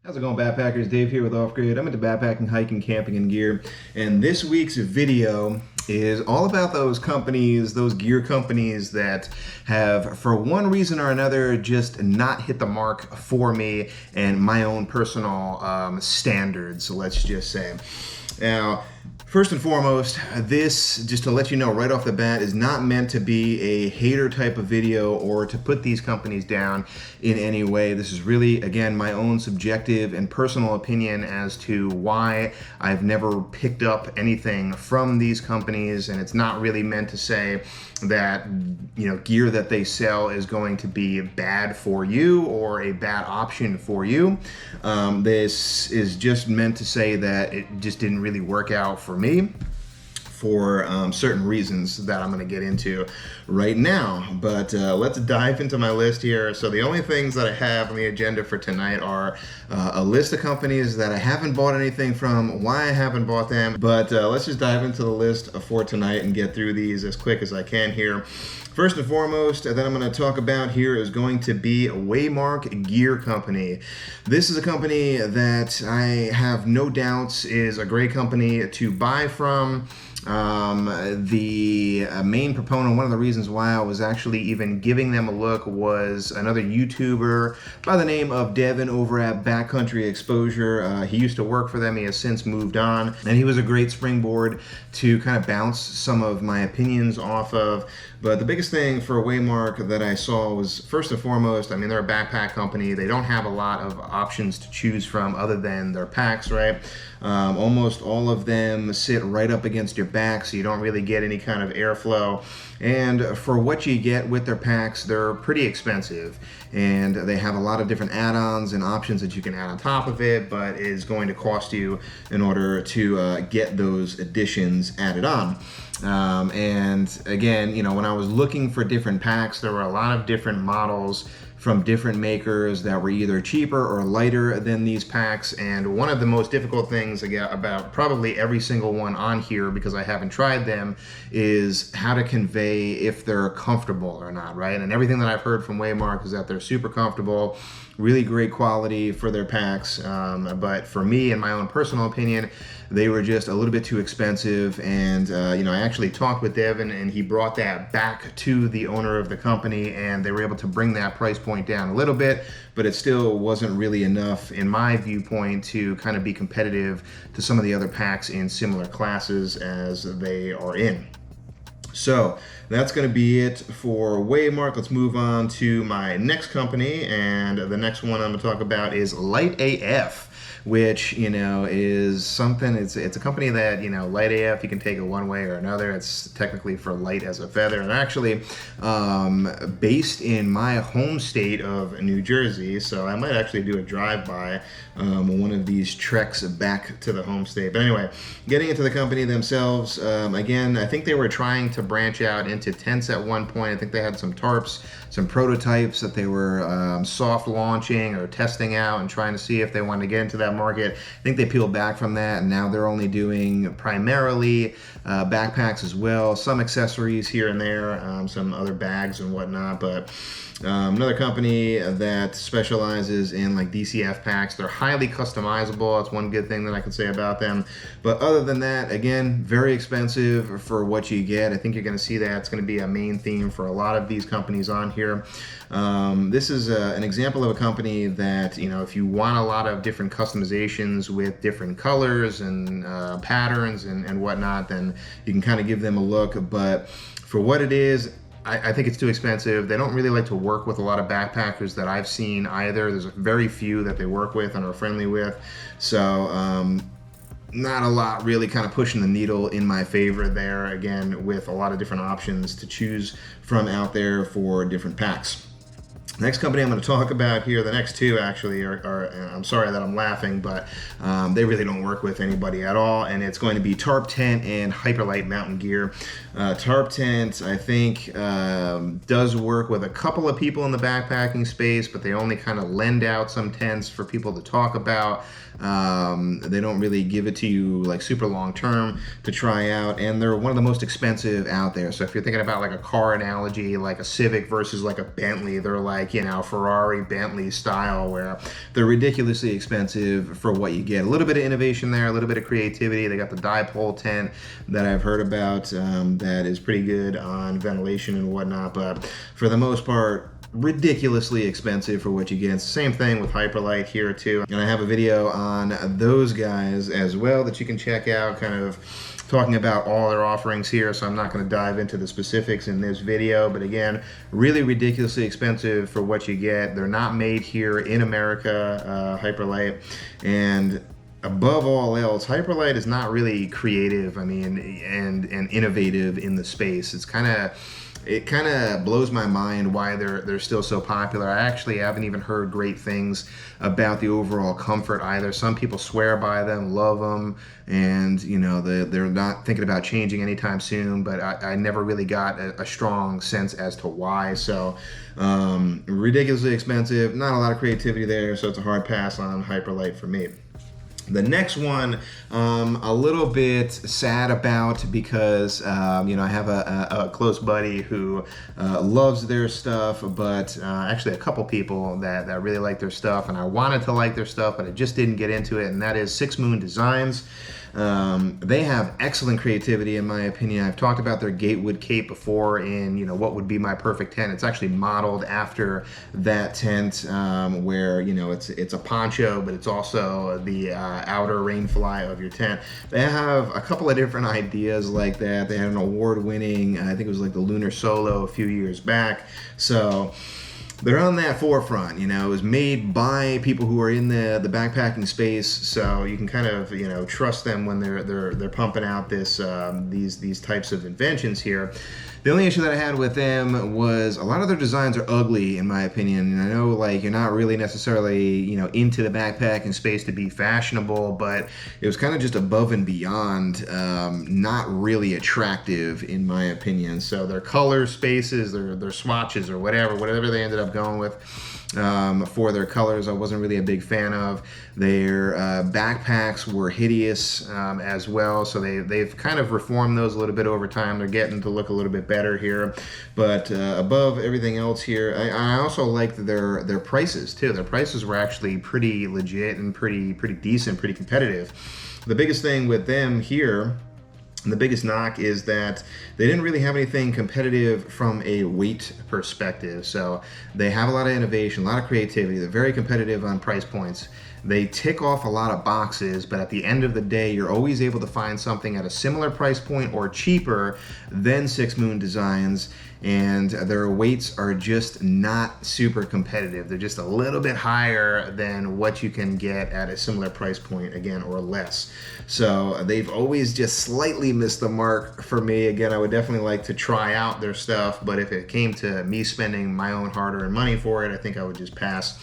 How's it going, backpackers? Dave here with Off Grid. I'm into backpacking, hiking, camping, and gear. And this week's video is all about those companies, those gear companies that have, for one reason or another, just not hit the mark for me and my own personal standards, let's just say. Now, first and foremost, this, just to let you know right off the bat, is not meant to be a hater type of video or to put these companies down in any way. This is really, again, my own subjective and personal opinion as to why I've never picked up anything from these companies, and it's not really meant to say that, you know, gear that they sell is going to be bad for you or a bad option for you. This is just meant to say that it just didn't really work out for me for certain reasons that I'm going to get into right now. But let's dive into my list here. So the only things that I have on the agenda for tonight are a list of companies that I haven't bought anything from, why I haven't bought them. But let's just dive into the list for tonight and get through these as quick as I can here. First and foremost, that I'm going to talk about here is going to be Waymark Gear Company. This is a company that I have no doubts is a great company to buy from. The main proponent, one of the reasons why I was actually even giving them a look, was another YouTuber by the name of Devin over at Backcountry Exposure. He used to work for them. He has since moved on, and he was a great springboard to kind of bounce some of my opinions off of. But the biggest thing for Waymark that I saw was, first and foremost, I mean, they're a backpack company. They don't have a lot of options to choose from other than their packs, right? Almost all of them sit right up against your back, so you don't really get any kind of airflow. And for what you get with their packs, they're pretty expensive. And they have a lot of different add-ons and options that you can add on top of it, but it is going to cost you in order to get those additions added on. And again, you know, when I was looking for different packs, there were a lot of different models from different makers that were either cheaper or lighter than these packs. And one of the most difficult things about probably every single one on here, because I haven't tried them, is how to convey if they're comfortable or not, right? And everything that I've heard from Waymark is that they're super comfortable, really great quality for their packs. But for me, in my own personal opinion, they were just a little bit too expensive. And, you know, I actually talked with Devin, and he brought that back to the owner of the company, and they were able to bring that price point down a little bit, but it still wasn't really enough, in my viewpoint, to kind of be competitive to some of the other packs in similar classes as they are in. So that's going to be it for Waymark. Let's move on to my next company, and the next one I'm going to talk about is Light AF, which, you know, is something, it's a company that, you know, Light AF, you can take it one way or another. It's technically for light as a feather, and actually based in my home state of New Jersey, so I might actually do a drive-by one of these treks back to the home state. But anyway, getting into the company themselves, again, I think they were trying to branch out into tents at one point. I think they had some tarps, some prototypes that they were soft launching or testing out and trying to see if they wanted to get into that market. I think they peeled back from that, and now they're only doing primarily backpacks as well, some accessories here and there, some other bags and whatnot. But another company that specializes in like DCF packs. They're highly customizable. That's one good thing that I can say about them. But other than that, again, very expensive for what you get. I think you're going to see that it's going to be a main theme for a lot of these companies on here. This is an example of a company that, you know, if you want a lot of different customizations with different colors and patterns and whatnot, then you can kind of give them a look. But for what it is, I think it's too expensive. They don't really like to work with a lot of backpackers that I've seen either. There's very few that they work with and are friendly with. So not a lot really kind of pushing the needle in my favor there, again, with a lot of different options to choose from out there for different packs. Next company I'm going to talk about here, the next two actually are I'm sorry that I'm laughing, but they really don't work with anybody at all, and it's going to be Tarp Tent and Hyperlite Mountain Gear. Tarp Tent, I think, does work with a couple of people in the backpacking space, but they only kind of lend out some tents for people to talk about. They don't really give it to you like super long term to try out, and they're one of the most expensive out there. So if you're thinking about like a car analogy, like a Civic versus like a Bentley, they're like like, you know, Ferrari, Bentley style, where they're ridiculously expensive for what you get. A little bit of innovation there, a little bit of creativity. They got the dipole tent that I've heard about that is pretty good on ventilation and whatnot, but for the most part, ridiculously expensive for what you get. It's the same thing with Hyperlite here too. And I have a video on those guys as well that you can check out, kind of talking about all their offerings here, so I'm not going to dive into the specifics in this video, but again, really ridiculously expensive for what you get. They're not made here in America, Hyperlite, and above all else, Hyperlite is not really creative, I mean, and innovative in the space. It kind of blows my mind why they're still so popular. I actually haven't even heard great things about the overall comfort either. Some people swear by them, love them, and you know they're not thinking about changing anytime soon. But I never really got a strong sense as to why. So ridiculously expensive, not a lot of creativity there. So it's a hard pass on Hyperlite for me. The next one, a little bit sad about because, you know, I have a close buddy who loves their stuff, but actually a couple people that really like their stuff, and I wanted to like their stuff, but I just didn't get into it, and that is Six Moon Designs. They have excellent creativity, in my opinion. I've talked about their Gatewood cape before in, you know, what would be my perfect tent. It's actually modeled after that tent, where, you know, it's a poncho, but it's also the outer rainfly of your tent. They have a couple of different ideas like that. They had an award-winning, I think it was like the Lunar Solo a few years back. So they're on that forefront, you know. It was made by people who are in the backpacking space, so you can kind of, you know, trust them when they're pumping out these types of inventions here. The only issue that I had with them was a lot of their designs are ugly, in my opinion. And I know, like, you're not really necessarily, you know, into the backpacking space to be fashionable, but it was kind of just above and beyond, not really attractive, in my opinion. So their color spaces, their swatches, or whatever they ended up going with for their colors, I wasn't really a big fan of. Their backpacks were hideous as well, so they've kind of reformed those a little bit over time. They're getting to look a little bit better here, but above everything else here, I also liked their prices too. Their prices were actually pretty legit and pretty decent, pretty competitive. The biggest thing with them here, and the biggest knock, is that they didn't really have anything competitive from a weight perspective. So they have a lot of innovation, a lot of creativity. They're very competitive on price points. They tick off a lot of boxes, but at the end of the day, you're always able to find something at a similar price point or cheaper than Six Moon Designs, and their weights are just not super competitive. They're just a little bit higher than what you can get at a similar price point, again, or less. So they've always just slightly missed the mark for me. Again, I would definitely like to try out their stuff, but if it came to me spending my own hard-earned money for it, I think I would just pass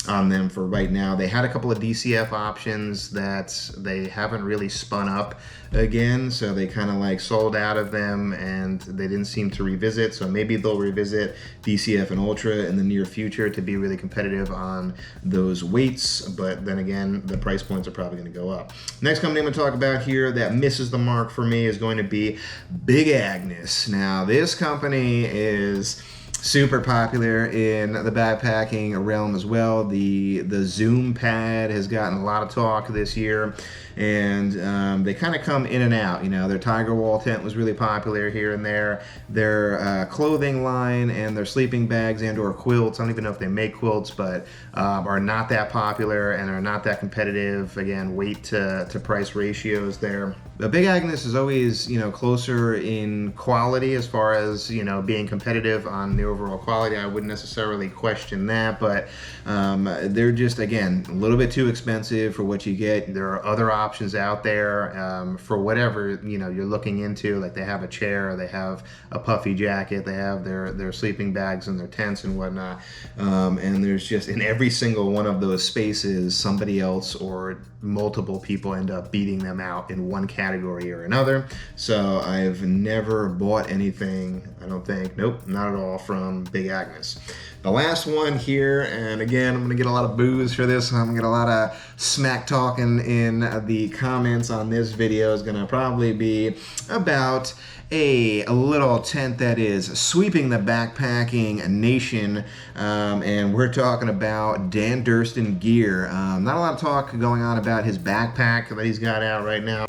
on them for right now. They had a couple of DCF options that they haven't really spun up again, so they kind of like sold out of them and they didn't seem to revisit. So maybe they'll revisit DCF and Ultra in the near future to be really competitive on those weights, but then again, the price points are probably going to go up. Next company I'm going to talk about here that misses the mark for me is going to be Big Agnes. Now, this company is super popular in the backpacking realm as well. The Zoom pad has gotten a lot of talk this year, and they kind of come in and out. You know, their Tiger Wall tent was really popular here and there. Their clothing line and their sleeping bags and or quilts, I don't even know if they make quilts, but are not that popular and are not that competitive. Again, weight to price ratios there. The Big Agnes is always, you know, closer in quality as far as, you know, being competitive on the overall quality. I wouldn't necessarily question that, but they're just, again, a little bit too expensive for what you get. There are other options out there for whatever, you know, you're looking into. Like, they have a chair, they have a puffy jacket, they have their sleeping bags and their tents and whatnot. And there's just, in every single one of those spaces, somebody else or multiple people end up beating them out in one category or another. So I've never bought anything, I don't think, nope, not at all, from Big Agnes. The last one here, and again, I'm going to get a lot of boos for this. I'm going to get a lot of smack talking in the comments on this video is going to probably be about a little tent that is sweeping the backpacking nation, and we're talking about Dan Durston gear. Not a lot of talk going on about his backpack that he's got out right now,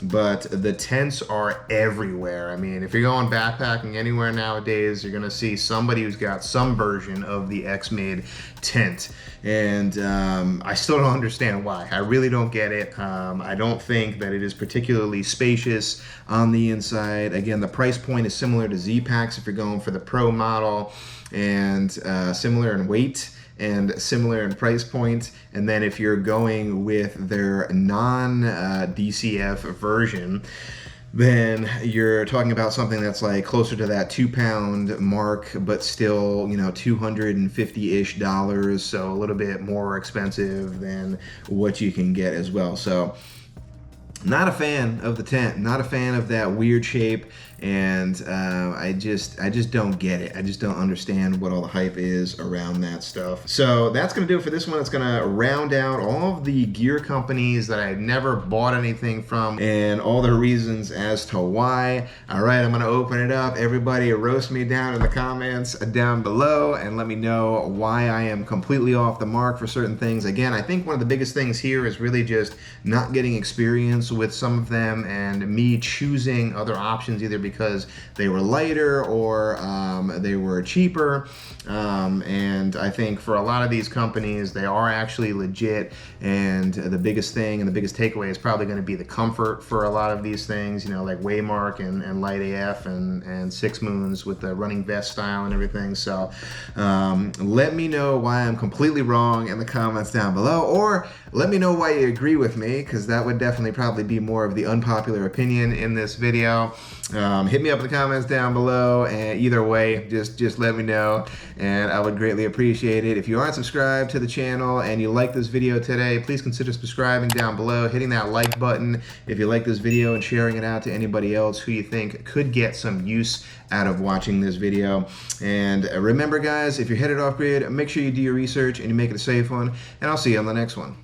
but the tents are everywhere. I mean, if you're going backpacking anywhere nowadays, you're going to see somebody who's got some version of the X-Made tent, and I still don't understand why. I really don't get it. I don't think that it is particularly spacious on the inside. Again, the price point is similar to Z-Packs if you're going for the Pro model, and similar in weight and similar in price point. And then if you're going with their non-DCF version, then you're talking about something that's like closer to that 2-pound mark, but still, you know, $250-ish, so a little bit more expensive than what you can get as well. So not a fan of the tent, not a fan of that weird shape, and I just don't get it. I just don't understand what all the hype is around that stuff. So that's gonna do it for this one. It's gonna round out all of the gear companies that I've never bought anything from and all the reasons as to why. All right, I'm gonna open it up. Everybody roast me down in the comments down below and let me know why I am completely off the mark for certain things. Again, I think one of the biggest things here is really just not getting experience with some of them and me choosing other options either because they were lighter or they were cheaper, and I think for a lot of these companies they are actually legit, and the biggest thing and the biggest takeaway is probably going to be the comfort for a lot of these things, you know, like Waymark and Light AF and Six Moons with the running vest style and everything. So let me know why I'm completely wrong in the comments down below, or let me know why you agree with me, because that would definitely probably be more of the unpopular opinion in this video. Hit me up in the comments down below, and either way, just let me know, and I would greatly appreciate it. If you aren't subscribed to the channel and you like this video today, please consider subscribing down below, hitting that like button if you like this video, and sharing it out to anybody else who you think could get some use out of watching this video. And remember guys, if you're headed off grid, make sure you do your research and you make it a safe one, and I'll see you on the next one.